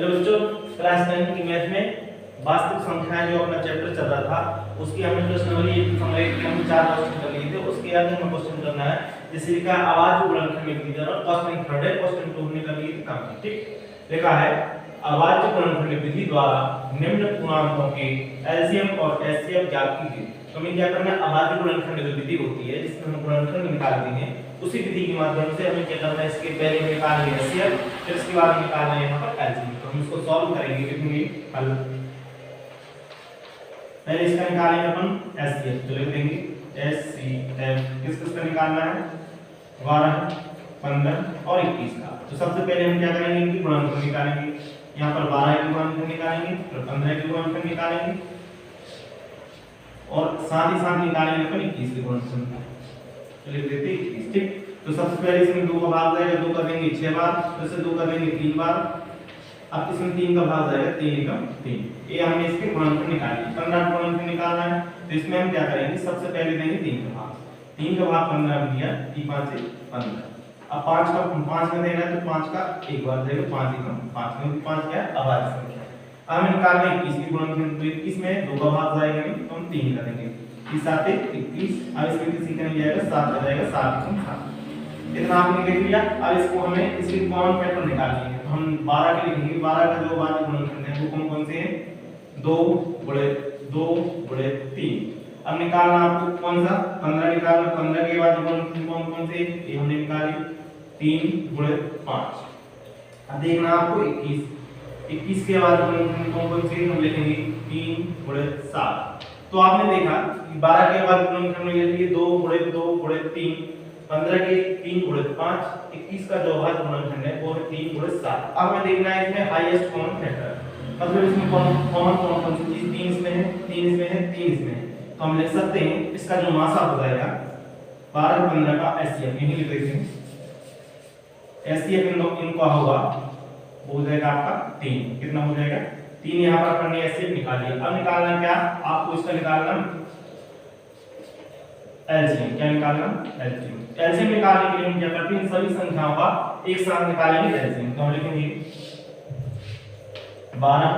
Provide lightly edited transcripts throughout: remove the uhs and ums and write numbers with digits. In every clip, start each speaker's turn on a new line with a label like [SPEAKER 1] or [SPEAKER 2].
[SPEAKER 1] Hello बच्चों, class 10 की math में वास्तविक संख्याएं जो अपना चैप्टर चल रहा था उसकी हमने प्रश्न वाली एक समरी की हम 4 क्वेश्चन कर लिए थे। उसके बाद हमें क्वेश्चन करना है जैसे लिखा है आवाज गुणनखंड में कीजिए और क्वेश्चन थर्ड है, क्वेश्चन 2 हमने कर लिए थे काम। ठीक लिखा है आवाज गुणनखंड विधि द्वारा निम्न पूर्णांकों के एलसीएम और एचसीएफ ज्ञात कीजिए। तो हमें क्या करना है, आवाज गुणनखंड जो विधि होती है जिसमें हम गुणनखंड निकालते हैं उसी विधि के माध्यम से हमें क्या करना है, इसके पहले निकालना है एचसीएफ, फिर इसके बाद निकालना है यहां पर एलसीएम। तो हम इसको सॉल्व करेंगे, लिखेंगे हल। पहले इसका निकालेंगे अपन एचसीएफ, तो लिख देंगे एचसीएफ किस किस का निकालना है, 12, 15 और 21 का। तो सबसे पहले हम क्या करेंगे, इनकी गुणनखंड निकालेंगे। यहां पर 12 की गुणनखंड निकालेंगे, फिर 15 की गुणनखंड निकालेंगे और साथ ही साथ निकालेंगे अपन 21 की गुणनखंड। तो लिख देते 21। ठीक, तो सबसे पहले इसमें 2 का भाग जाएगा, 2 का देंगे 6 बार, फिर से 2 का देंगे 3 बार। अब इसमें 3 का भाग जाएगा, 3 एकम 3। ये हमने इसके गुणनखंड निकाल लिए। 15 का गुणनखंड निकालना है तो इसमें हम क्या करेंगे, सबसे पहले देंगे 3 का भाग। 3 का भाग 15 में दिया, 3 5 से 15। अब 5 में देना है तो 5 का एक बार देगा, 5 एकम 5 में 5 क्या है, अभाज्य संख्या। अब हमें निकालना है 21 की गुणनखंड, तो 21 में 2 का भाग जाएगा नहीं तो हम 3 का देंगे, 3 7 21। अब इसमें किसी का नहीं जाएगा, 7 का जाएगा, 7 एकम 7। इतना आपने लिख लिया। अब इसको हमें इसकी कॉमन फैक्टर निकालनी है, तो हम 12 के लिखेंगे। 12 का जो अभाज्य गुणनखंड है वो कौन कौन से हैं, 2 गुणे 2 गुणे 3। अब निकालना आपको कौन सा, 15 निकालना। 15 के बाद गुणनखंड कौन कौन से, ये हमने निकाली 3 गुणे 5। अब देखना आपको 21 के बाद गुणनखंड कौन कौन से, हम लिखेंगे 3 गुणे 7। तो आपने देखा 12 के बाद गुणनखंड में लिए 2 गुणे 2 गुणे 3, 15 के 3 गुणे 5, 21 का जो अभाज्य गुणनखंड है वो है 3 गुणे 7। अब हमें देखना है इसमें हाईएस्ट कॉमन फैक्टर, मतलब इसमें कॉमन कौन सी चीज, 3 इसमें है, 3 इसमें है, 3 इसमें है। तो हम लिख सकते हैं इसका जो मासा हो जाएगा 12 15 का एचसीएफ, यही लिख देते हैं। एचसीएफ इनका होगा वो हो जाएगा आपका 3। कितना हो जाएगा, 3। यहां पर अपन ने एचसीएफ निकाल लिया। अब निकालना क्या, आपको इसका निकालना एलसीएम। क्या निकालना, एलसीएम। एलसीएम निकालने के लिए हम क्या करते हैं, सभी संख्याओं का एक साथ निकालेंगे एलसीएम। तो हम लिखेंगे 12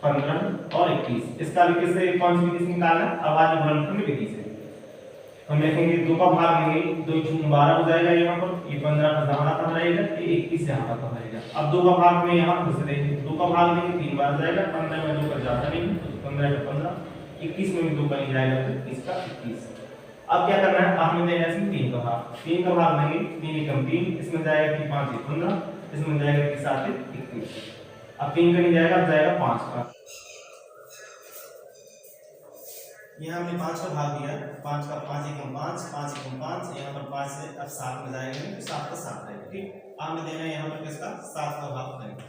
[SPEAKER 1] 15 और 21। इसका भी किससे, कौन सी विधि से निकालना है, अभाज्य गुणनखंड विधि से। हम लिखेंगे 2 का भाग लेंगे, 2 × 12 हो जाएगा यहाँ पर, ये 15 का यहाँ पर रहेगा, ये 21 यहाँ पर रहेगा। अब 2 का भाग में यहाँ पर से देंगे, 2 का भाग देंगे 3 बार जाएगा, 15 में 2 का जाता नहीं, तो 15 का 15, 21 में भी 2 का नहीं जाएगा तो 21 का 21। अब क्या करना है, आपने देना है इसमें 3 का भाग। 3 का भाग लेंगे, 3 एकम 3, इसमें जाएगा 3 5 से 15, इसमें जाएगा 3 7 से 21। अब 3 का नहीं जाएगा, अब जाएगा 5 का। यहाँ हमने 5 का भाग दिया, 5 का 5 एकम 5, 5 एकम 5, यहाँ पर 5 से अब 7 में जाएगा नहीं तो 7 का 7 रहेगा। ठीक, आपने देना है यहाँ पर किसका, 7 का भाग करेंगे।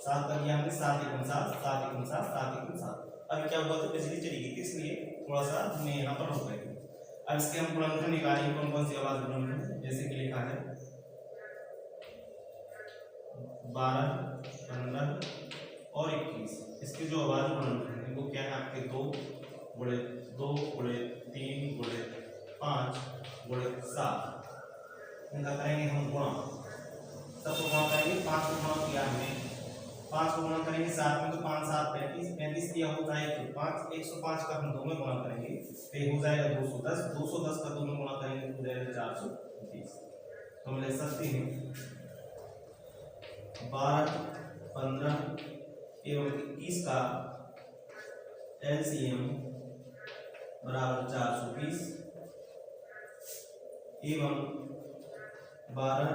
[SPEAKER 1] 7 का दिया हमने, 7 एकम 7, 7 एकम 7, 7 एकम 7। अब क्या हुआ, तो बिजली चली गई थी इसलिए थोड़ा सा हमने यहाँ पर रोक रहे। अब इसके हम गुणनखंड निकालेंगे, कौन कौन सी अभाज्य गुणनखंड, जैसे कि लिखा है 12 15 और 21। इसके जो अभाज्य गुणनखंड है वो क्या है आपके 2 गुणे 2 गुणे 3 गुणे 5 गुणे 7। इनका करेंगे हम गुणा, सबको गुणा करेंगे। 5 को गुणा किया हमने, 5 को गुणा करेंगे 7 में तो 5 7 35, 35 दिया होता है 105, 105 का हम 2 में गुणा करेंगे तो हो जाएगा 210, 210 का 2 में गुणा करेंगे तो हो जाएगा 420। तो हम लिख सकते हैं 12 15 एवं 21 का एलसीएम बराबर 420 एवं 12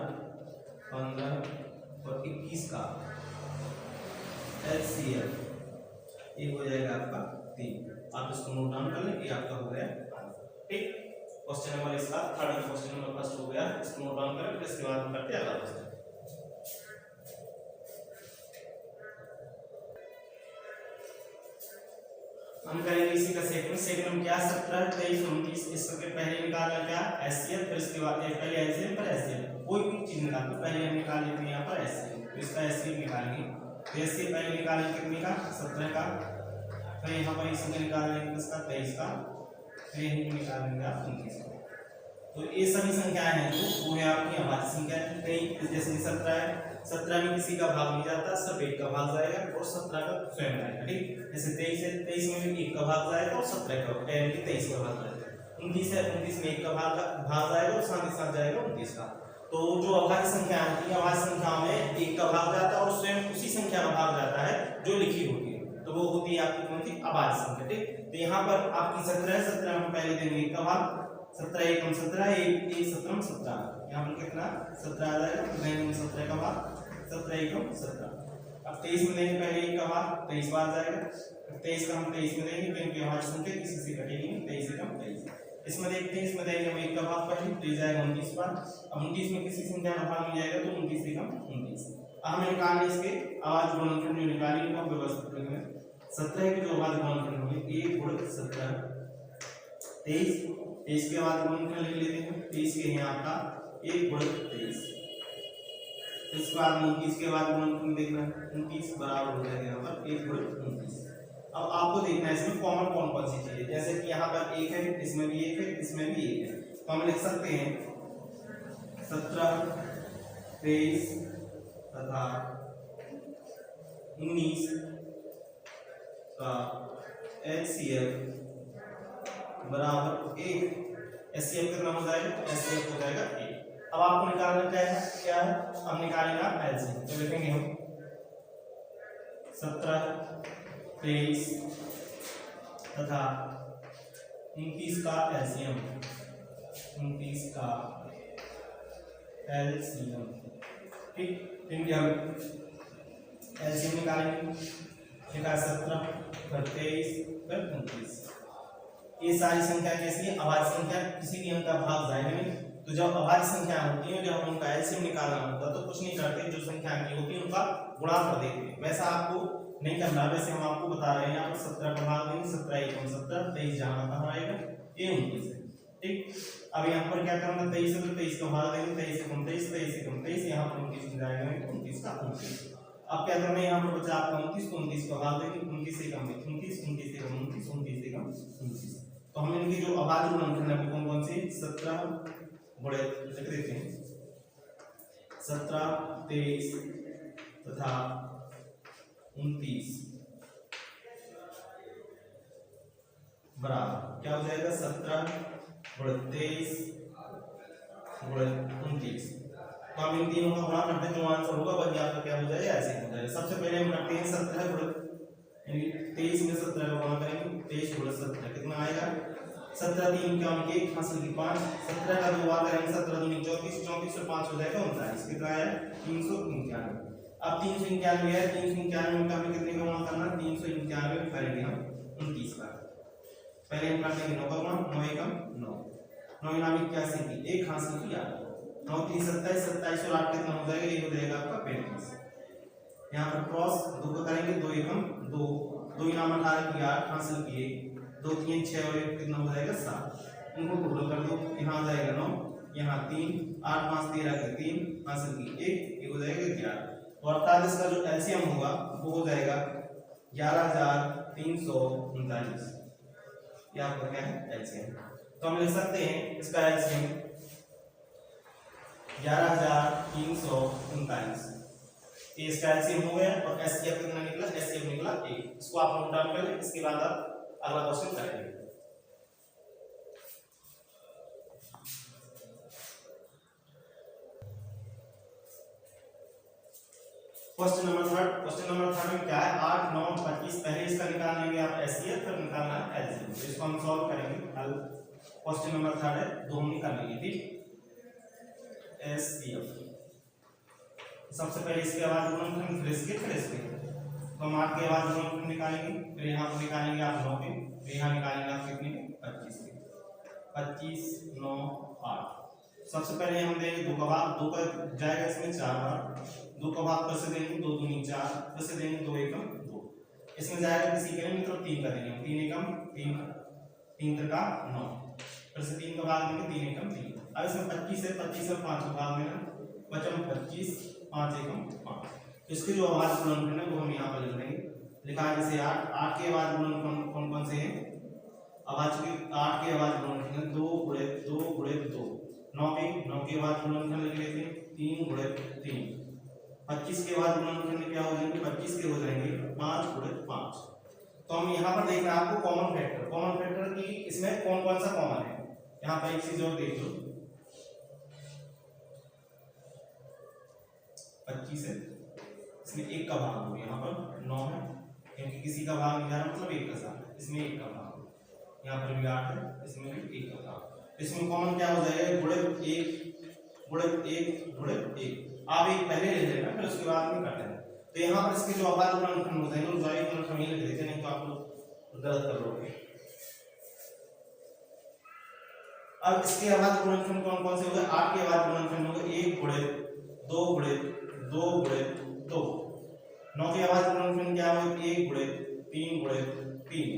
[SPEAKER 1] 15 और 21 का एलसीएम ये हो जाएगा आपका 3। आप इसको नोट डाउन कर लें, ये आपका हो गया आंसर। ठीक, क्वेश्चन नंबर इसका थर्ड, क्वेश्चन नंबर फर्स्ट हो गया, इसको नोट डाउन करें, फिर इसके बाद हम करते हैं अगला क्वेश्चन। हम करेंगे इसी का सेकंड में क्या 17 23 29। इसके पहले निकालना क्या, एचसीएफ, फिर इसके बाद पहले एलसीएम फिर एचसीएफ। कोई भी चीज निकालना, पहले हम निकाल लेते हैं यहाँ पर एचसीएफ, तो इसका एचसीएफ निकालेंगे। तो एचसीएफ पहले निकालेंगे कितने का, 17 का, फिर यहाँ पर इसी का निकालेंगे किसका, 23 का, फिर यहीं निकालेंगे आप 29 का। तो ये सभी संख्याएं हैं जो वो है आपकी अभाज्य संख्या। कहीं जैसे 17 है, 17 में किसी का भाग नहीं जाता, सब एक का भाग जाएगा और 17 का स्वयं आएगा। ठीक, जैसे 23 है, 23 में भी एक का भाग जाएगा और 17 का 23 का भाग जाएगा। 29 है, 29 में एक का भाग जाएगा और साथ ही साथ जाएगा 29 का। तो जो अभाज्य संख्या होती है, अभाज्य संख्या में एक का भाग जाता है और स्वयं उसी संख्या का भाग जाता है जो लिखी होती है, तो वो होती है आपकी कौन सी अभाज्य संख्या। ठीक, तो यहाँ पर आपकी 17 है, 17 में पहले देंगे एक का भाग, 17 एकम 17, एक सत्रम 17, यहाँ पर कितना 17 आ जाएगा, तो देंगे 17 का भाग, 17 एकम 17। अब 23 में देंगे पहले एक का भाग, 23 बार जाएगा, 23 का हम 23 में देंगे क्योंकि अभाज्य संख्या किसी से कटेगी नहीं, 23 एकम 23। इसमें देखते हैं, इसमें देंगे हम एक का भाग पहले, तो जाएगा 29 बार। अब 29 में किसी संख्या का भाग मिल जाएगा तो 29 एकम 29। हमें निकालने इसके अभाज्य गुणनखंड जो निकाली उनको व्यवस्थित करेंगे। 17 के जो अभाज्य गुणनखंड होंगे 1 गुणित 17, 23 के बाद गुणनखंड लिख लेते हैं। 23 के हैं आपका 1 गुणित 23, इसके बाद 29 के बाद गुणनखंड देखना है, 29 बराबर हो जाएगा यहाँ पर 1 गुणित 29। अब आपको देखना है इसमें कॉमन कौन कौन सी चीज है, जैसे कि यहाँ पर 1 है, इसमें भी 1 है, इसमें भी 1 है, तो हम लिख सकते हैं 17, 23 तथा 19 का एचसीएफ बराबर 1। एचसीएफ कितना हो जाएगा, एचसीएफ हो जाएगा 1। अब आपको निकालना क्या है, हम निकालेंगे एलसीएम, तो लिखेंगे हम 17, 23 तथा 29 का एलसीएम, 29 का एलसीएम। ठीक, इनके हम एलसीएम निकालेंगे, 17 फिर 23 फिर 29। ये सारी संख्या कैसी है, अभाज्य संख्या, किसी भी अंक का भाग जाएगा नहीं। तो जब अभाज्य संख्या होती है, जब उनका एलसीएम निकालना होता है तो कुछ नहीं करते, जो संख्या की होती है उनका गुणा कर देते हैं। वैसा आपको नहीं करना, वैसे हम आपको बता रहे हैं। यहाँ पर 17 का भाग देंगे, 17 एकम 17, 23 जहाँ कहाँ आएगा, ये 29 है। ठीक, अब यहाँ पर क्या करना, 23 है तो 23 का भाग देंगे, 23 एकम 23, 23 एकम 23, यहाँ पर 29 हो जाएगा, 29 का 29। अब क्या करना है, यहाँ पर बचा आपका 29, तो 29 का भाग देंगे, 29 एकम 29, 29 एकम 29, 29 एकम 29। तो हम इनकी जो अभाज्य गुणनखंड है कौन कौन से, 17 बड़े लिख देते हैं, 17, 23 तथा 29 बराबर क्या हो जाएगा, 17 गुणित 23 गुणित 29। तो हम इन तीनों का गुणा करते हैं, जो आंसर होगा वही आपका क्या हो जाएगा, ऐसे हो जाएगा। सबसे पहले हम करते हैं 17 गुणित 23 में 17 का गुणा करेंगे, 23 गुणित 17 कितना आएगा, 17 3 क्या होंगे, 1 हासिल की 5, 17 का 2 बार करेंगे, 17 दूनी 34, 34 से 5 हो जाएगा 39, कितना आया 391। अब 391 है, 391 में हमें कितने का गुणा करना, 391 में करेंगे हम 29 का। पहले हम कर देंगे 9 का गुणा, 9 एकम 9, 9 नाम 81 की 1 हासिल की 8, 9 3 27, 27 और 8 कितना हो जाएगा, ये हो जाएगा आपका 35। यहाँ पर क्रॉस 2 का करेंगे, 2 एकम 2, 2 नाम 18 की 8 हासिल की 1, 2 3 6 और 1 कितना हो जाएगा 7। इनको टोटल कर दो, यहाँ आ जाएगा 9, यहाँ 3, 8 5 13 के 3 हासिल की 1, ये हो जाएगा 11। और 48 का जो एलसीएम होगा वो हो जाएगा 11339। ये आपका क्या है, एलसीएम। तो हम लिख सकते हैं इसका एलसीएम 11339। ये इसका एलसीएम हो गया। और एचसीएफ कितना निकला, एचसीएफ निकला 1। इसको आप नोट डाउन कर लें, इसके बाद आप अगला क्वेश्चन करेंगे। Question number 3। क्वेश्चन नंबर 3 में क्या है, 8 9 25। पहले इसका निकाल लेंगे आप एचसीएफ, फिर निकालना है एलसीएम। तो इसको हम सॉल्व करेंगे। हल क्वेश्चन नंबर 3 है, दो हम निकाल लेंगे। ठीक, एचसीएफ सबसे पहले इसके बाद गुणनखंड, फिर इसके तो हम 8 के बाद गुणनखंड निकालेंगे, फिर यहाँ पर निकालेंगे आप 9 के, फिर यहाँ निकालेंगे आप कितने 25 के, 25 9 8। सबसे पहले हम देंगे 2 का भाग, 2 का जाएगा इसमें 4 बार, 2 का भाग फिर से देंगे, 2 दूनी 4, फिर से देंगे 2 एकम 2, इसमें जाएगा किसी के लिए मतलब 3 का देंगे, 3 एकम 3, 3 त्रिका 9, फिर से 3 का भाग देंगे, 3 एकम 3। अब इसमें 25 है, 25 और 5 का भाग देना, बचा 25 5 एकम 5। तो इसके जो अभाज्य गुणनखंड है वो हम यहाँ पर लिख देंगे। लिखा है जैसे 8 के बाद गुणनखंड कौन कौन से हैं, अभाज्य के 8 के अभाज्य गुणनखंड 2 गुणित 2 गुणित 2, 9 के बाद गुणनखंड लिख लेते हैं 3 गुणित 3। 25 के बाद गुणनखंड क्या हो जाएंगे 25 के हो जाएंगे 5 गुणित 5। तो हम यहाँ पर देख रहे हैं आपको कॉमन फैक्टर की इसमें कौन कौन सा कॉमन है। यहाँ पर एक चीज और देख लो 25 है इसमें 1 का भाग हो, यहाँ पर 9 है क्योंकि किसी का भाग नहीं जा रहा मतलब 1 का साथ, इसमें 1 का भाग हो, यहाँ पर भी 8 है इसमें भी 1 का भाग। इसमें कॉमन क्या हो जाएगा गुणित 1 गुणित 1 गुणित 1। आप एक पहले ले लेना फिर उसके बाद में करते हैं। तो यहाँ पर इसके जो अवयव गुणनखंड हो जाएंगे उस अवयव गुणनखंड लिख देते हैं, नहीं तो आप लोग गलत कर लोगे। अब इसके अवयव गुणनखंड कौन कौन से हो गए 8 के अवयव गुणनखंड हो गए 1 गुणित 2 गुणित 2 गुणित 2। 9 के अवयव गुणनखंड क्या हो 1 गुणित 3 गुणित 3।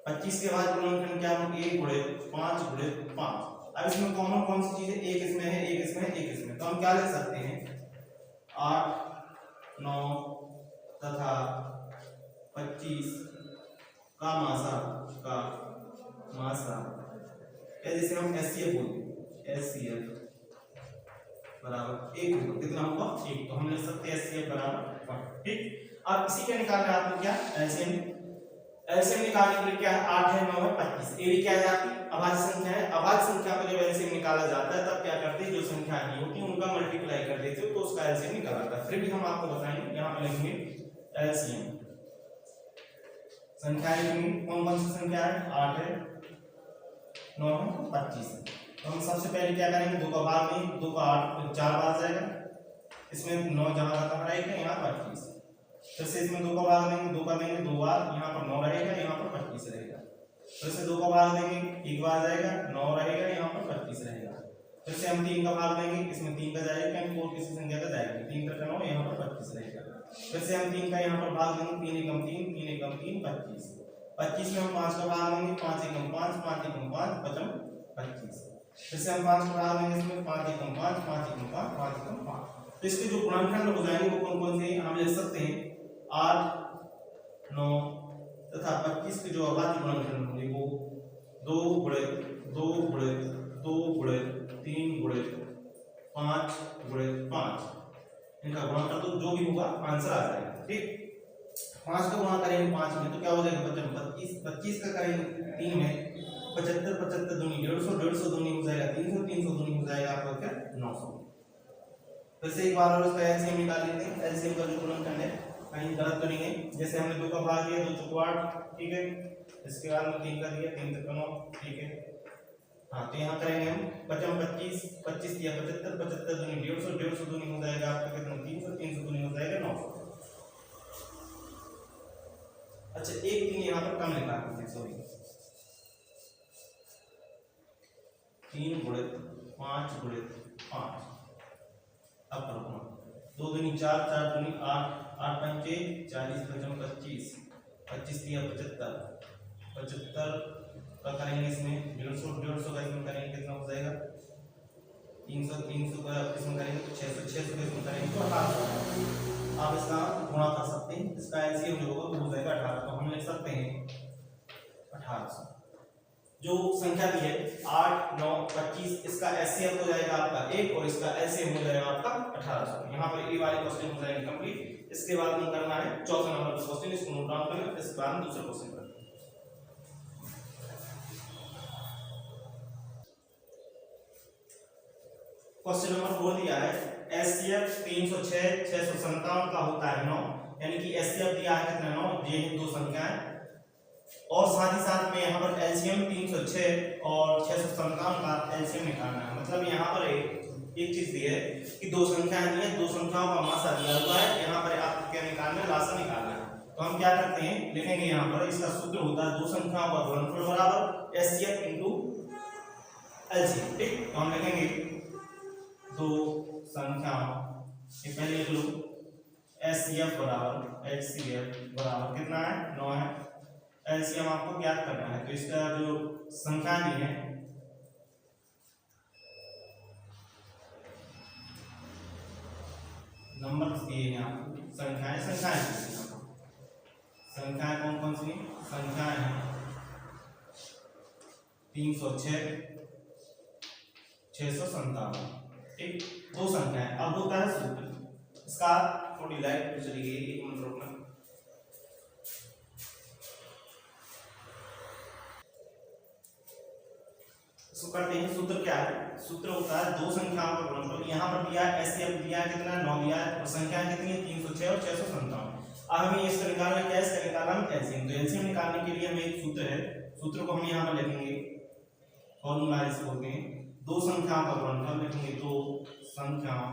[SPEAKER 1] 25 के अवयव गुणनखंड क्या हो 1 गुणित 5 गुणित 5। अब इसमें कॉमन कौन सी चीज है एक इसमें है एक इसमें है एक इसमें, तो हम क्या लिख सकते हैं 8 9 तथा 25 का मासा जैसे हम एचसीएफ बोलते हैं एचसीएफ बराबर 1 होगा, कितना होगा 1, तो हम लिख सकते हैं एचसीएफ बराबर 1। ठीक, अब इसी के निकालना है आपको क्या एलसीएम निकालने के लिए क्या है 8 है 9 है 25। ये भी क्या है आपकी अभाज्य संख्या है। अभाज्य संख्या का जब एलसीएम निकाला जाता है तब क्या करते हैं जो संख्या नहीं होती उनका मल्टीप्लाई कर देते हो तो उसका एलसीएम निकाला जाता है। फिर भी हम आपको बताएंगे, यहाँ पे लिखेंगे एलसीएम संख्या लिखेंगे कौन कौन सी संख्या है 8 है 9 है 25 है। तो हम सबसे पहले क्या करेंगे 2 का भाग नहीं 2 का 8 4 बार जाएगा, इसमें 9 जहां का रहेगा यहाँ 25। फिर से इसमें 2 का भाग देंगे 2 का देंगे 2 बार, यहाँ पर 9 रहेगा यहाँ पर 25 रहेगा। फिर से 2 का भाग देंगे 1 बार जाएगा 9 रहेगा यहाँ पर 25 रहेगा। फिर से हम 3 का भाग देंगे इसमें 3 का जाएगा क्योंकि और किसी संख्या का जाएगा 3 का 9 यहाँ पर 25 रहेगा। फिर से हम 3 का यहाँ पर भाग देंगे 3 एकम 3 3 एकम 3 25। 25 में हम 5 का भाग देंगे 5 एकम 5 5 एकम 5 पचम 25। फिर से हम 5 का भाग देंगे इसमें 5 एकम 5 5 एकम 5 5 एकम 5। तो इसके जो गुणनखंड हो जाएंगे वो कौन कौन से हम लिख सकते हैं 8 9 तथा 25 के जो अभाज्य गुणनखंड होंगे वो 2 गुणित 2 गुणित 2 गुणित 3 गुणित 5 गुणित 5। इनका गुणा कर दो जो भी होगा आंसर आ जाएगा। ठीक, 5 का गुणा करेंगे 5 में तो क्या हो जाएगा 25 25 का करेंगे 3 में 75 75 दूनी 150 150 दूनी हो जाएगा 300 300 दूनी हो जाएगा आपका क्या 900। फिर से एक बार और इसका एलसीएम निकाल लेते हैं। एलसीएम का जो गुणनखंड है कहीं गलत तो नहीं है, जैसे हमने 2 का भाग दिया 2 चौको 8 ठीक है, इसके बाद में 3 का दिया 3 तक 9 ठीक है। हाँ तो यहाँ करेंगे हम 25 25 दिया 75 75 दूनी 150 150 दूनी हो जाएगा आपका कितना 300 300 दूनी हो जाएगा 900। अच्छा एक 3 यहाँ पर कम लिखा है सॉरी 3 गुणित 5 गुणित 5 अब करो 2 दूनी 4 4 दूनी 8 8 पंचे 40 पचम 25 25 दिया 75 75 का करेंगे इसमें 150 का इसमें करेंगे कितना हो जाएगा 300 300 का इसमें करेंगे तो 600 600 का इसमें करेंगे तो 1800। आप इसका गुणा कर सकते हैं, इसका एलसीएम जो होगा वो हो जाएगा 18। तो हम लिख सकते हैं 1800 जो संख्या दी है 8 9 25 इसका एचसीएफ हो जाएगा आपका 1 और इसका एलसीएम हो जाएगा आपका 1800। यहाँ पर ये वाले क्वेश्चन हो जाएंगे कंप्लीट। इसके बाद हम करना है चौथा नंबर का क्वेश्चन, इसको नोट डाउन करें इसके बाद हम दूसरा क्वेश्चन करेंगे। क्वेश्चन नंबर 4 दिया है एचसीएफ 306 657 का होता है 9, यानी कि एचसीएफ दिया है कितना 9, ये दो संख्याएं और साथ ही साथ में यहाँ पर एलसीएम 306 और 657 का एलसीएम निकालना है। मतलब यहाँ पर एक चीज दी है कि दो संख्याएं दी है, दो संख्याओं का मासा दिया हुआ है, यहाँ पर आपको क्या निकालना है लासा निकालना है। तो हम क्या करते हैं लिखेंगे यहाँ पर इसका सूत्र होता है दो संख्याओं का गुणनफल बराबर एचसीएफ इनटू एलसीएम। ठीक, तो हम लिखेंगे दो संख्याओं ये पहले लिख लो एचसीएफ बराबर एचसीएफ बराबर कितना है 9 है। एलसीएम आपको ज्ञात करना है तो इसका जो संख्या दी है नंबर दिए हैं आपको संख्याएं कौन कौन सी संख्याएं हैं 306 657। ठीक, दो संख्या है। अब होता है सूत्र इसका। थोड़ी लाइट चली गई, 1 मिनट रुकना। इसको करते हैं। सूत्र क्या है? सूत्र होता है दो संख्याओं का गुणनफल। यहाँ पर दिया एचसीएफ दिया कितना 9 दिया है और संख्या कितनी है 306 और 657। अब हमें इसका निकालना क्या है? इसका निकालना हम एलसीएम। तो एलसीएम निकालने के लिए हमें एक सूत्र है, सूत्र को हम यहाँ पर लिखेंगे। फॉर्मूला इसको बोलते हैं दो संख्याओं का गुणनफल। लिखेंगे दो संख्याओं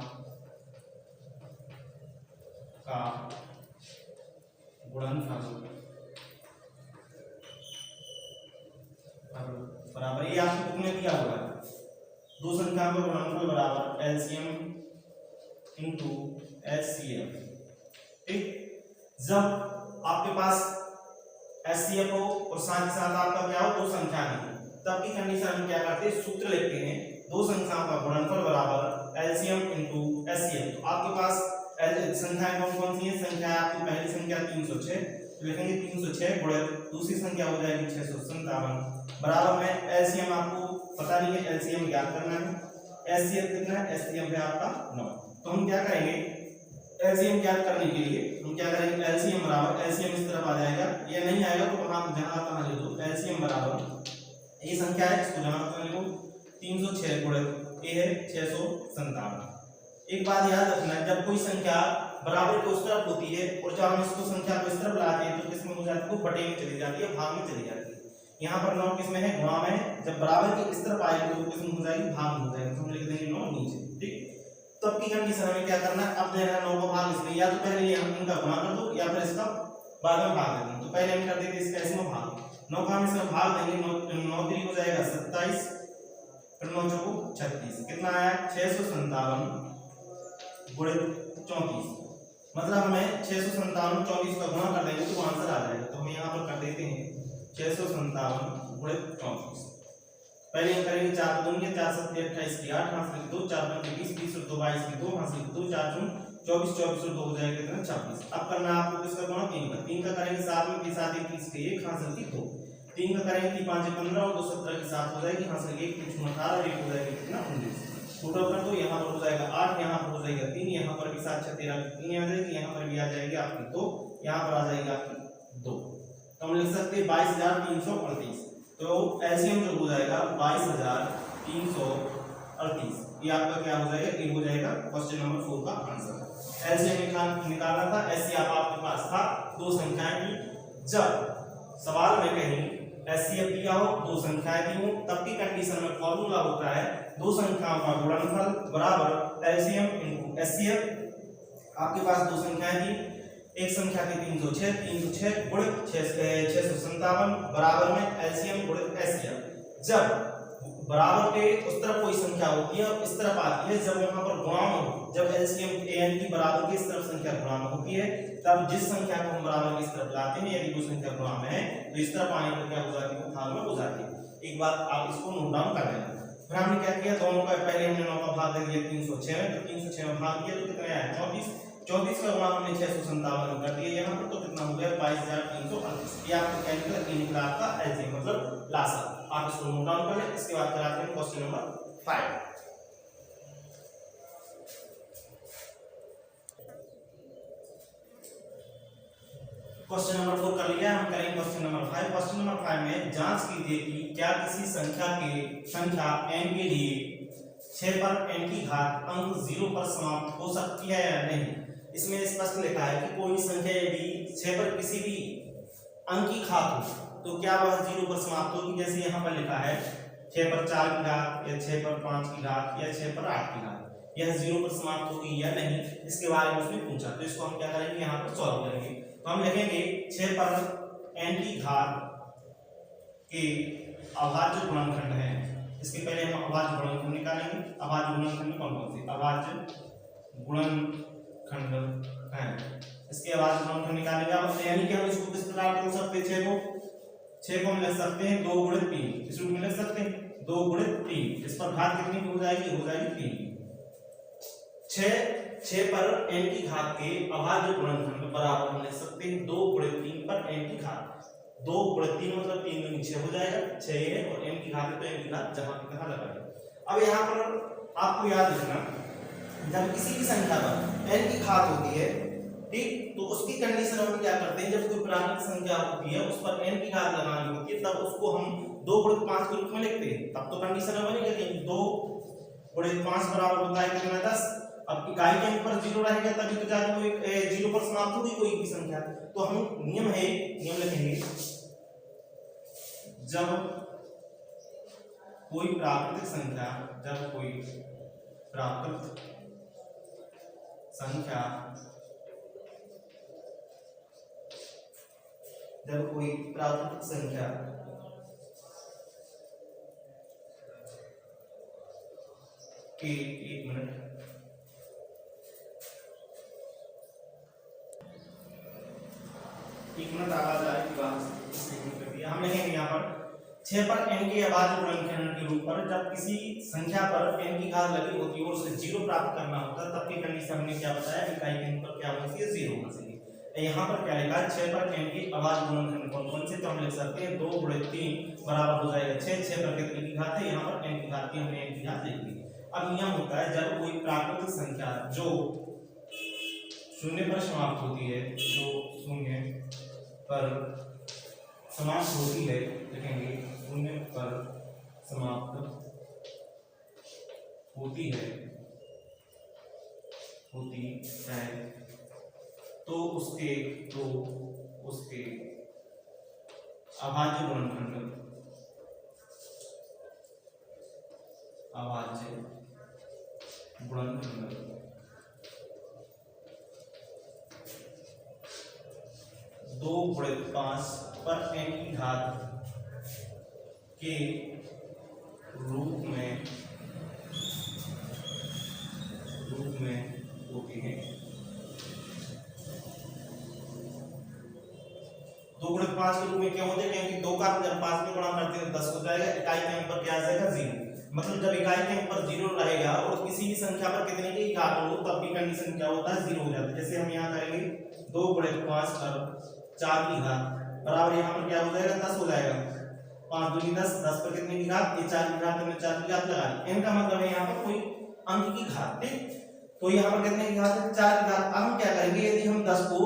[SPEAKER 1] का गुणनफल बराबर, ये आपकी बुक में दिया हुआ है, दो संख्याओं का गुणनफल बराबर एलसीएम इनटू एचसीएफ। ठीक, जब आपके पास एचसीएफ हो और साथ ही साथ आपका क्या हो, दो संख्या हो, तब की कंडीशन हम क्या करते हैं? सूत्र लिखते हैं दो संख्याओं का गुणनफल बराबर एलसीएम इनटू एचसीएफ। तो आपके पास संख्याएं कौन कौन सी हैं? संख्या आपकी पहली संख्या 306, तो लिखेंगे 306 गुणित दूसरी संख्या हो जाएगी 657 बराबर में एलसीएम। आपको पता नहीं है, एलसीएम ज्ञात करना है। एचसीएफ कितना है? एचसीएफ है आपका 9। तो हम क्या करेंगे? एलसीएम ज्ञात करने के लिए हम क्या करेंगे? एलसीएम बराबर, एलसीएम इस तरफ आ जाएगा, ये नहीं आएगा तो वहां जहां तहां ले लो। एलसीएम बराबर ये संख्या है, इसको जमा करने को 306 गुणित ये है 657। एक बात याद रखना, जब कोई संख्या बराबर के उस तरफ होती है और जब हम इसको संख्या को इस तरफ लाते हैं तो किसमें हो जाती है? वो बटे में चली जाती है, भाग में चली जाती है। यहाँ पर 9 किसमें है? गुणा में है। जब बराबर के इस तरफ आएगी तो किसमें हो जाएगी? भाग में हो जाएगी। तो हम लिख देंगे 9 नीचे। ठीक, तब की कंडीशन हमें क्या करना है? अब देना है 9 का भाग इसमें, या तो पहले हम इनका गुणा कर दो या फिर इसका बाद में भाग देंगे। तो पहले हम कर देंगे इसका इसमें भाग, 9 का हम इसमें भाग देंगे। 9 3 हो जाएगा 27, फिर 9 चौको 36, कितना आया? 657 गुणित 34। मतलब हमें 657 24 का गुणा कर देंगे तो आंसर आ जाएगा। तो हम यहाँ पर कर देते हैं 657 गुणित 34। पहले हम करेंगे 4 दूनी 4 7 28 की 8 हाथ लिख दो, 4 5 20 20 और 2 22 की 2 हाथ लिख दो, 4 4 24 24 और 2 हो जाएगा कितना? 26। अब करना है आपको किसका गुणा? 3 का करेंगे 7 में 7 21 के 1 हाथ लिख 2, 3 का करेंगे 3 5 15 और 2 17 के 7 हो जाएगी, हाथ लिख 1 3 18 और 1 हो जाएगा कितना? 19। टोटल कर दो, यहाँ पर हो जाएगा 8, यहाँ पर हो जाएगा 3, यहाँ पर भी 7 6 13 3 आ जाएगी, यहाँ पर भी आ जाएगी आपकी 2, यहाँ पर आ जाएगी आपकी 2। तो हम लिख सकते हैं 22,338। तो एलसीएम जो हो जाएगा 22,338, ये आपका क्या हो जाएगा? ये हो जाएगा क्वेश्चन नंबर 4 का आंसर। एलसीएम निकालना था, एचसीएफ आपके पास था दो संख्याएं की। जब सवाल में कहीं एचसीएफ दिया हो, दो संख्याएं दी हो, तब की कंडीशन में फॉर्मूला होता है दो संख्याओं का गुणनफल बराबर एलसीएम इनटू एचसीएफ। आपके पास दो संख्याएं दी, एक संख्या थी 306 गुणित 657 बराबर में एलसीएम गुणित एचसीएफ। जब बराबर के उस तरफ कोई संख्या होती है और इस तरफ आती है, जब वहां पर गुणा हो, जब एलसीएम एन की बराबर की इस तरफ संख्या गुणा में होती है, तब जिस संख्या को हम बराबर की इस तरफ लाते हैं, यदि वो संख्या गुणा में है तो इस तरफ आने पर क्या हो जाती है? वो भाग में हो जाती है। एक बात आप इसको नोट डाउन कर लेना। फिर हमने क्या किया? दोनों का पहले हमने 9 का भाग दे दिया 306 में, तो 306 में भाग किया तो कितना आया? 34। 34 का गुणा हमने 657 कर दिया यहाँ पर, तो कितना हो गया? 22,338। ये आपका कैलकुलेटर निकला आपका एलसीएम मतलब लासा। आप इसको नोट डाउन कर लें। इसके बाद कराते हैं क्वेश्चन नंबर 5। क्वेश्चन नंबर 4 कर लिया, हम करेंगे क्वेश्चन नंबर 5। क्वेश्चन नंबर 5 में जांच कीजिए कि क्या किसी संख्या n के लिए 6 पर n की घात अंक 0 पर समाप्त हो सकती है या नहीं। इसमें स्पष्ट लिखा है कि कोई संख्या यदि 6 पर किसी भी अंक की घात हो तो क्या वह 0 पर समाप्त होगी। जैसे यहाँ पर लिखा है 6 पर 4 की घात या 6 पर 5 की घात या 6 पर 8 की घात, यह 0 पर समाप्त होगी या नहीं, इसके बारे में उसने पूछा। तो इसको हम क्या करेंगे? यहाँ पर सॉल्व करेंगे। तो हम लिखेंगे 6 पर n की घात के अभाज्य गुणनखंड है। इसके पहले हम अभाज्य गुणनखंड निकालेंगे। अभाज्य गुणनखंड कौन कौन से अभाज्य गुणनखंड हैं, इसके अभाज्य गुणनखंड निकालेंगे। अब यानी कि हम इसको किस प्रकार लिख सकते हैं? 6 को हम लिख सकते हैं 2 गुणित 3। इस रूप में लिख सकते हैं 2 गुणित 3। इस पर घात कितनी की हो जाएगी? हो जाएगी 3। 6 पर n की घात के अभाज्य गुणनखंड बराबर हम लिख सकते हैं 2 गुणित 3 पर n की घात। 2 गुणित 3 मतलब 3 दूनी 6 हो जाएगा, 6 है और n की घात है तो n की घात जहां की तहां लगा दें। अब यहाँ पर आपको याद रखना, जब किसी भी संख्या पर n की घात होती है, ठीक, तो उसकी कंडीशन हम क्या करते हैं, जब कोई प्राकृतिक संख्या होती है उस पर n की घात लगानी होती है, तब उसको हम 2 गुणित 5 के रूप में लिखते हैं। तब तो कंडीशन बनेगी कि 2 गुणित 5 बराबर होता है कितना, 10। अब इकाई के अंक पर 0 रहेगा तभी तो जाके वो 0 पर समाप्त होगी कोई भी संख्या। तो हम नियम लिखेंगे, जब कोई प्राकृतिक संख्या जब कोई प्राकृतिक संख्या एक मिनट, आवाज आ रही है। हम लिखेंगे यहाँ पर 6 पर n के अभाज्य गुणनखंड के रूप पर जब किसी संख्या पर n की घात लगी होती है और उसे 0 प्राप्त करना होता है, तब की कंडीशन हमने क्या बताया, इकाई के अंक पर क्या होना चाहिए, 0 होना चाहिए। यहाँ पर क्या लिखा है, 6 पर n की अभाज्य गुणनखंड कौन से, तो हम लिख सकते हैं 2 गुणित 3 बराबर हो जाएगा 6। 6 पर कितने की घात है, यहाँ पर n की घात की, हमने n की घात लिख दी। अब नियम होता है, जब कोई प्राकृतिक संख्या जो शून्य पर समाप्त होती है, जो शून्य पर समाप्त होती है, लिखेंगे शून्य पर समाप्त होती है तो उसके अभाज्य गुणनखंड दो गुणित 5 पर n की घात के रूप में होती है। 2 गुणित 5 के रूप में क्या होते हैं, क्योंकि 2 का जब 5 में गुणा करते हैं तो 10 हो जाएगा। इकाई के अंक पर क्या आ जाएगा, 0। मतलब जब इकाई के अंक पर 0 रहेगा और किसी भी संख्या पर कितने की घात हो, तब भी कंडीशन क्या होता है, 0 हो जाता है। जैसे हम यहाँ करेंगे 2 गुणित 5 पर 4 की घात बराबर यहाँ पर क्या हो जाएगा, 10 हो जाएगा। 5 दूनी 10, 10 पर कितने की घात, ये 4 की घात, हमने 4 की घात लगा ली। n का मतलब है यहाँ पर कोई अंक की घात, ठीक। तो यहाँ पर कितने की घात है, 4 की घात। अब हम क्या करेंगे, यदि हम 10 को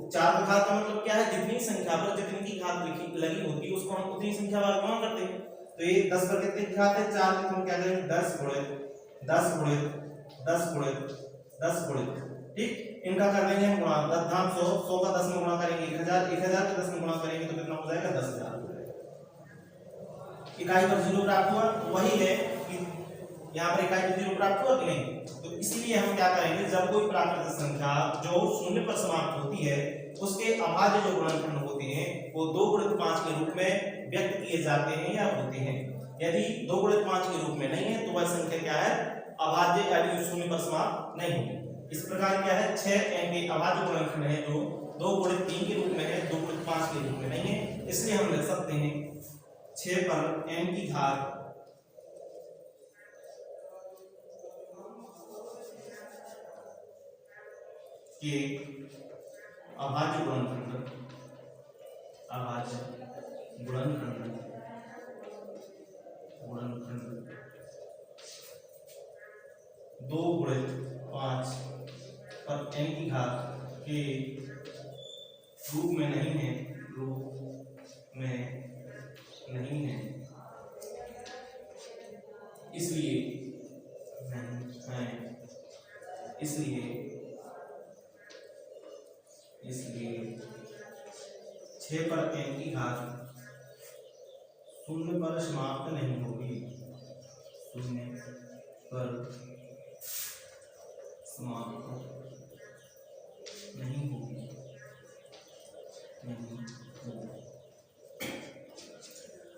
[SPEAKER 1] 4 की घात का मतलब क्या है, जितनी संख्या पर जितनी की घात लगी होती है उसको हम उतनी संख्या बार गुणा करते हैं। तो ये 10 पर कितने की घात है, 4 की, तो हम क्या करेंगे 10 गुणित 10 गुणित 10 गुणित 10 गुणित, ठीक। इनका कर देंगे हम गुणा, 10 धाम 100, 100 का 10 में गुणा करेंगे 1000, 1000 का 10 में गुणा करेंगे तो कितना हो जाएगा, 10000। इकाई पर 0 प्राप्त हुआ, वही है कि यहाँ पर इकाई पर 0 प्राप्त हुआ कि नहीं। तो इसीलिए हम क्या करेंगे, जब कोई प्राकृतिक संख्या जो शून्य पर समाप्त होती है उसके अभाज्य जो गुणनखंड होते हैं वो 2 गुणित 5 के रूप में व्यक्त किए जाते हैं या होते हैं। यदि 2 गुणित 5 के रूप में नहीं है तो वह संख्या क्या है, अभाज्य यानी शून्य पर समाप्त नहीं होगी। इस प्रकार क्या है, 6n के अभाज्य गुणनखंड है जो 2 गुणित 3 के रूप में है, 2 गुणित 5 के रूप में नहीं है। इसलिए हम लिख सकते हैं 6 पर n की घात के अभाज्य गुणनखंड 2 गुणित 5 पर n की घात के रूप में नहीं है, इसलिए 6 पर n की घात शून्य पर समाप्त नहीं होगी, शून्य पर समाप्त नहीं होगी।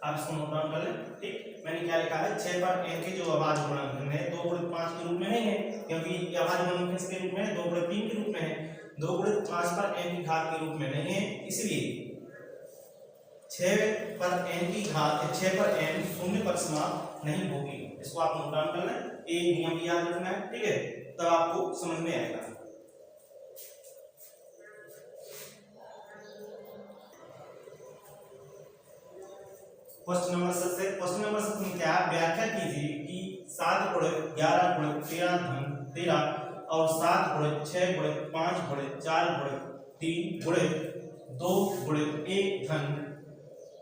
[SPEAKER 1] आप इसको नोट डाउन कर लें, ठीक। मैंने क्या लिखा है, 6 पर n के जो अभाज्य गुणनखंड है 2 गुणित 5 के रूप में नहीं है, क्योंकि अभाज्य गुणनखंड किसके रूप में है, 2 गुणित 3 के रूप में है। 2 गुणित 5 पर n की घात के रूप में नहीं है, इसलिए 6 पर n की घात 6 पर n शून्य पर समाप्त नहीं होगी। इसको आप नोट डाउन कर लें, ये नियम याद रखना है, ठीक है, तब आपको समझ में आएगा। क्वेश्चन नंबर 7 में क्या व्याख्या कीजिए कि 7 गुणे 11 गुणे 13 धन 13 और 7 गुणे 6 गुणे 5 गुणे 4 गुणे 3 गुणे 2 गुणे 1 धन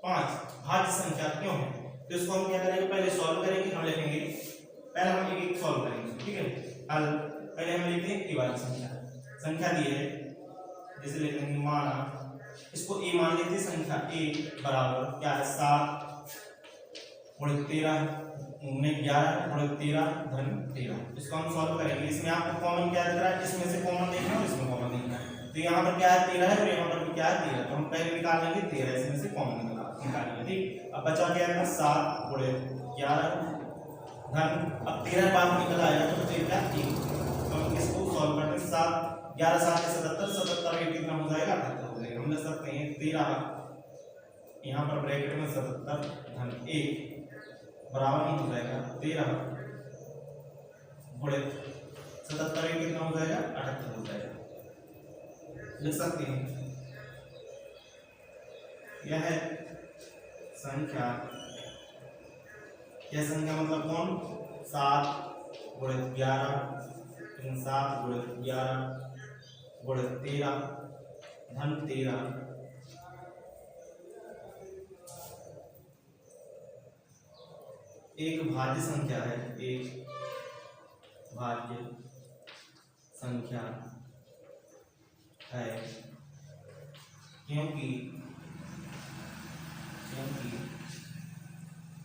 [SPEAKER 1] 5 भाज्य संख्या क्यों है? तो इसको हम क्या करेंगे, पहले सॉल्व करेंगे, हम लिखेंगे पहले हम एक एक सॉल्व करेंगे, ठीक है। हल पहले हम लिखते हैं ए वाली संख्या दी है, जैसे लिखेंगे माना इसको ए मान लेते हैं, संख्या ए बराबर क्या है 7 गुणे 13 में 11 गुणे 13 धन 13। इसको हम सॉल्व करेंगे। इसमें आपको कॉमन क्या दिख रहा है, इसमें से कॉमन देखना है और इसमें कॉमन देखना है। तो यहाँ पर क्या है 13 है और यहाँ पर भी क्या है 13, तो हम पहले निकाल लेंगे 13, इसमें से कॉमन निकालेंगे, ठीक। अब बचा क्या है 7 गुणे 11 धन, अब 13 बार निकल आएगा तो बचेगा 1। तो हम इसको सॉल्व करते हैं, 7 11 7 77 77 में कितना हो जाएगा 78 हो जाएगा। हम लिख सकते हैं 13 यहाँ पर ब्रैकेट में 77 धन 1 बराबर में हो जाएगा 13 गुणे 77 में कितना हो जाएगा 78 हो जाएगा। लिख सकते हैं यह है संख्या, यह संख्या मतलब कौन 7 गुणे 11 7 गुणे 11 गुणे 13 धन 13 एक भाज्य संख्या है, एक भाज्य संख्या है क्योंकि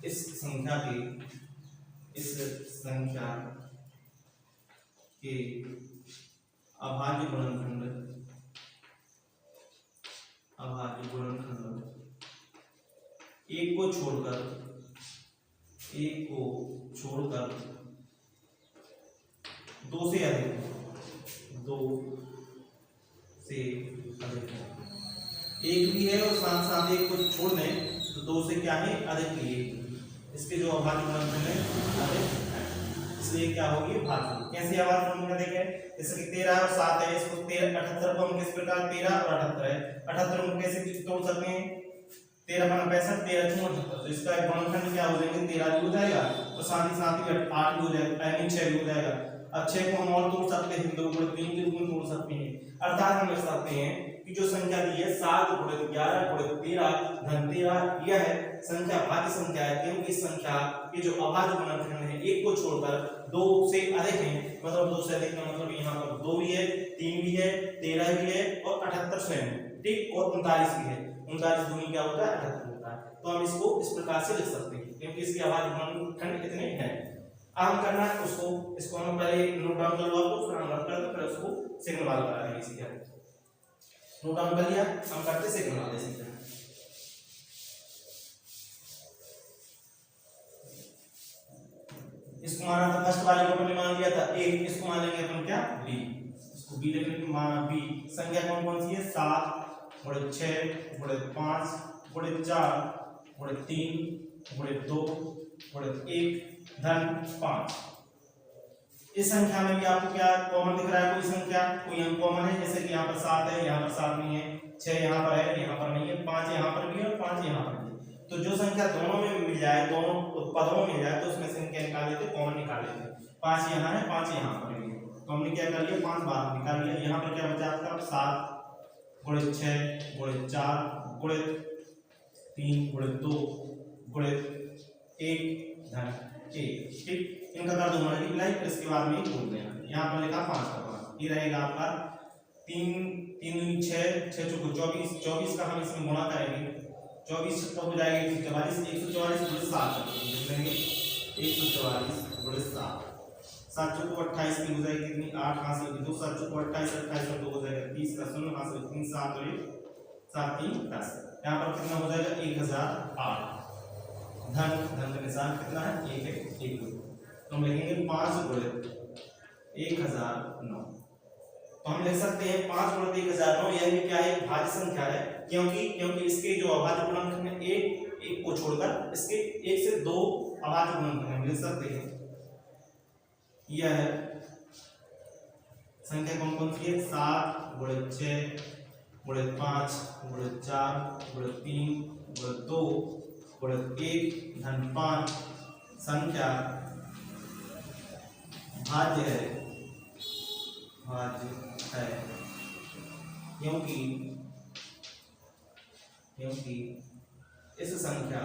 [SPEAKER 1] इस संख्या के अभाज्य गुणनखंड एक को छोड़कर दो से अधिक है। एक भी है और साथ साथ एक को छोड़ दें तो दो से क्या है अधिक ही है। इसके जो अभाज्य गुणनखंड है अधिक है, इसलिए क्या होगी भाज्य। कैसे अभाज्य गुणनखंड देखें, जैसे कि 13 और 7 है, इसको 13 78 को हम किस प्रकार 13 और 78 है, 78 को कैसे तोड़ सकते हैं 13 बना 65 13 चूर्ण 78, तो इसका गुणनखंड क्या हो जाएंगे 13 भी हो जाएगा और साथ ही 8 भी हो जाएगा, 6 भी हो जाएगा। अब 6 को हम और तोड़ सकते हैं, 2 गुणे 3 के रूप में तोड़ सकते हैं। अर्थात हम लिख सकते हैं कि जो संख्या दी है 7 गुणे 11 गुणे 13 धन 13, यह संख्या भाज्य संख्या है क्योंकि इस संख्या के जो अभाज्य गुणनखंड है एक को छोड़कर दो से अधिक है। मतलब दो से अधिक का मतलब यहाँ पर 2 भी है, 3 भी है, 13 भी है और 78 स्वयं, ठीक, और 39 भी है। 39 दूनी क्या होता है 78 होता है। तो हम इसको इस प्रकार से लिख सकते हैं क्योंकि इसके अभाज्य गुणनखंड कितने हैं। आम करना है उसको, इसको हम पहले नोट डाउन कर लो, आपको फिर हम रख कर फिर उसको सेकंड वाला करा देंगे। सीधा नोट डाउन कर लिया, हम करते सेकंड वाले सीधा। इसको माना था फर्स्ट वाले को अपने मान लिया था a, इसको मान लेंगे अपन क्या b, इसको b लिखने के माना b। संख्या कौन कौन सी है 7 गुणे 6 गुणे 5 गुणे 4 गुणे 3 गुणे 2 गुणे 1 धन 5। इस संख्या में भी आपको क्या कॉमन दिख रहा है, कोई संख्या कोई अंक कॉमन है, जैसे कि यहाँ पर 7 है, यहाँ पर 7 नहीं है, 6 यहाँ पर है, यहाँ पर नहीं है, 5 यहाँ पर भी है और 5 यहाँ पर भी है। तो जो संख्या दोनों में मिल जाए, दोनों पदों में मिल जाए तो उसमें संख्या निकाल लेते, कॉमन निकाल लेते। 5 यहाँ है, 5 यहाँ पर भी है, तो हमने क्या कर लिया 5 बार निकाल लिया। यहाँ पर क्या बचा आपका 7 गुणे 6 गुणे 4 गुणे 3 गुणे 2 गुणे 1 धन 1, ठीक। इनका कर दो मल्टीप्लाई, फिर इसके बाद में जोड़ देना। यहाँ पर लिखा 5 का 5, ये रहेगा आपका 3 3 6 6 चौको 24, 24 का हम इसमें गुणा करेंगे, 24 छक्का हो जाएगा 144, 144 गुणे 7 लिखेंगे, 144 गुणे 7, 7 चौको 28 की हो जाएगी कितनी 8 हासिल की 2, 7 चौको 28, 28 में 2 हो जाएगा 30 का 0 हासिल 3 7 और 7 3 10। यहाँ पर कितना हो जाएगा 1008 धन का निशान कितना है 1 है 1 तो हम लिखेंगे 5 गुणे 1009। तो हम लिख सकते हैं 5 गुणे 1009, यह भी क्या है भाज्य संख्या है क्योंकि इसके जो अभाज्य गुणनखंड है एक को छोड़कर इसके 1 से 2 अभाज्य गुणनखंड हम लिख सकते हैं। यह संख्या कौन कौन सी है 7 गुणे 6 गुणे 5 गुणे 4 गुणे 3 गुणे 2 गुणे 1 धन 5 संख्या भाज्य है क्योंकि इस संख्या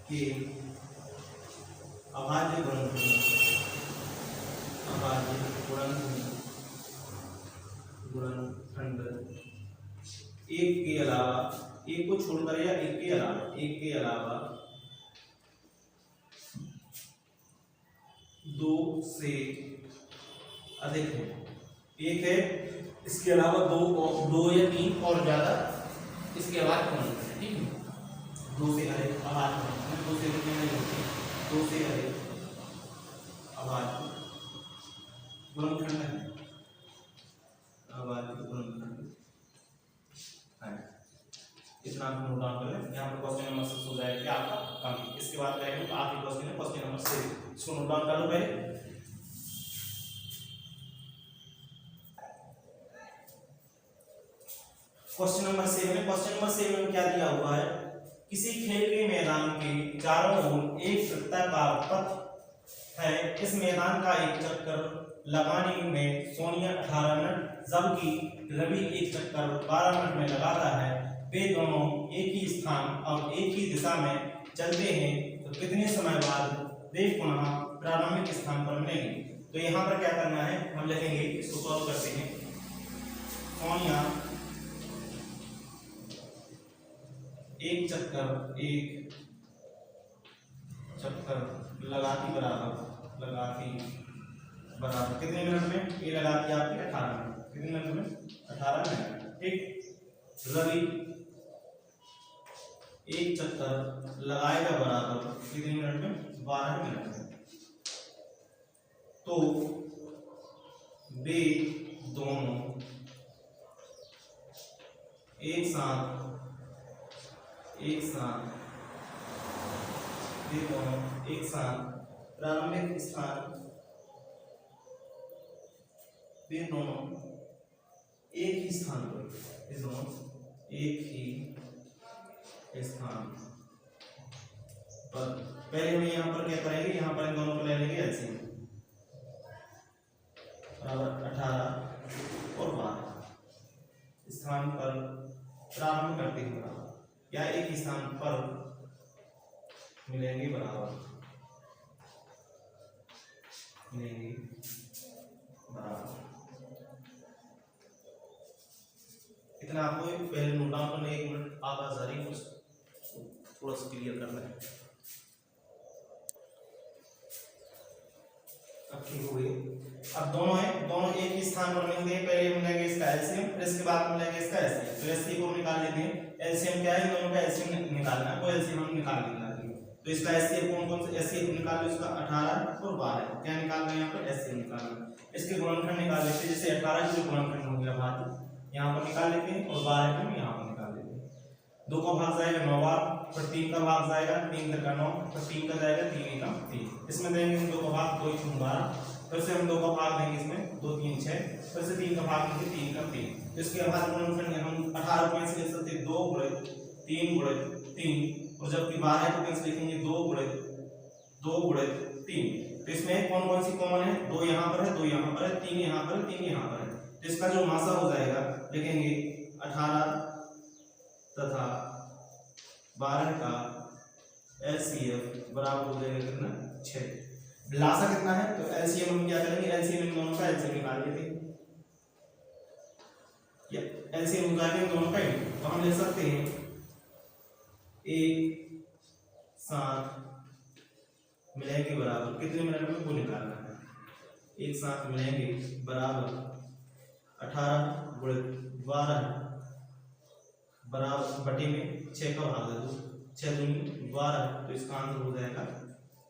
[SPEAKER 1] के अभाज्य गुणनखंड एक के अलावा, एक को छोड़कर या एक के अलावा 2 से अधिक है। एक है, इसके अलावा 2 या 3 और ज्यादा इसके अभाज्य गुणनखंड, ठीक है। 2 से अधिक अभाज्य गुणनखंड, 2 से अधिक नहीं होते, 2 से अधिक अभाज्य गुणनखंड है, अभाज्य गुणनखंड है। इतना आप नोट डाउन कर लें। यहाँ पर क्वेश्चन नंबर 6 हो जाएगा क्या आपका कंप्लीट। इसके बाद करेंगे तो आखिरी क्वेश्चन है क्वेश्चन नंबर 6, इसको नोट डाउन कर लो पहले। क्वेश्चन नंबर 7 में क्या दिया हुआ है, किसी खेल के मैदान के चारों ओर एक वृत्ताकार पथ है। इस मैदान का एक चक्कर लगाने में सोनिया 18 मिनट जबकि रवि एक चक्कर 12 मिनट में लगाता है। वे दोनों एक ही स्थान और एक ही दिशा में चलते हैं तो कितने समय बाद वे पुनः प्रारंभिक स्थान पर मिलेंगे। तो यहाँ पर क्या करना है, हम लिखेंगे, इसको सॉल्व करते हैं। सोनिया एक चक्कर लगाती बराबर कितने मिनट में, ये लगाती आपकी 18 मिनट, कितने मिनट में 18 मिनट, ठीक। रवि एक चक्कर लगाएगा बराबर कितने मिनट में, 12 मिनट में। तो वे दोनों एक साथ प्रारंभिक स्थान, वे दोनों एक ही स्थान पर, पहले हम यहाँ पर क्या करेंगे, यहाँ पर इन दोनों को ले लेंगे एलसीएम बराबर 18 और 12 स्थान पर प्रारंभ करते हैं बराबर या एक ही स्थान पर मिलेंगे बराबर इतना आपको पहले नोट डाउन करने, 1 मिनट आधा जारी थोड़ा सा क्लियर करना है। अब ठीक हो गई। अब दोनों एक ही स्थान पर मिलेंगे, पहले मिलेंगे इसका एलसीएम, फिर इसके बाद मिलेंगे इसका एलसीएम। तो एलसीएम को निकाल लेते हैं। एलसीएम क्या है, दोनों का एलसीएम निकालना है, तो एलसीएम हम निकाल लेंगे। तो इसका एलसीएम कौन से एलसीएम निकाल लो, इसका 18 और 12 क्या निकालना है, यहाँ पर एलसीएम निकालना। इसके गुणनखंड निकाल लेते हैं, जैसे 18 के गुणनखंड हो गया भाग, यहाँ पर निकाल लेते हैं, और 12 को यहाँ पर निकाल लेते हैं। 2 का भाग जाएगा 9 बार, फिर 3 का भाग जाएगा 3 का 9, फिर 3 का जाएगा 3 का 3। इसमें देंगे 2 का भाग 2 3 12, फिर से हम 2 का भाग देंगे इसमें 2 3 6, फिर से 3 का भाग देंगे 3 का 3। इसके बाद गुणनखंड हम 18 को कैसे लिख सकते हैं, 2 गुणे 3 गुणे 3, और जबकि 12 को कैसे लिखेंगे 2 गुणे 3। तो इसमें कौन सी कॉमन है, 2 यहाँ पर है, 2 यहाँ पर है, 3 यहाँ पर है, 3 यहाँ पर है। तो इसका जो मासा हो जाएगा लिखेंगे 18 तथा 12 का एलसीएम बराबर हो जाएगा कितना, 6। लासा कितना है, तो एलसीएम हम क्या करेंगे, एलसीएम इन दोनों का एलसीएम निकाल लेते हैं। एलसीएम निकाल के दोनों का, तो हम लिख सकते हैं एक साथ मिलेंगे बराबर कितने मिनट में, वो निकालना है। एक साथ मिलेंगे बराबर 18 गुणे 12 बराबर बटे में 6 का भाग दे दो, 6 दूनी 12, तो इसका आंसर हो जाएगा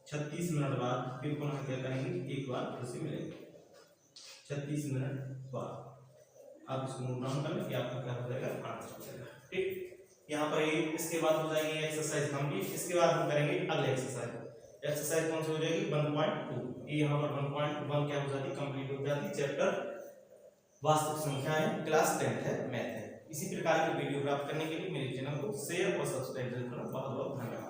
[SPEAKER 1] 36 मिनट बाद फिर पुनः क्या करेंगे, एक बार फिर से मिलेंगे 36 मिनट बाद। आप इसको नोट डाउन कर लें कि आपका क्या हो जाएगा, आंसर हो जाएगा, ठीक। यहाँ पर इसके बाद हो जाएगी एक्सरसाइज कंप्लीट। इसके बाद हम करेंगे अगले एक्सरसाइज कौन सी हो जाएगी, 1.2। ये यहाँ पर 1.1 क्या हो जाती है, कंप्लीट हो जाती है। चैप्टर वास्तविक संख्या है, क्लास 10th है, मैथ है। इसी प्रकार की वीडियो प्राप्त करने के लिए मेरे चैनल को शेयर और सब्सक्राइब जरूर करें। बहुत बहुत धन्यवाद।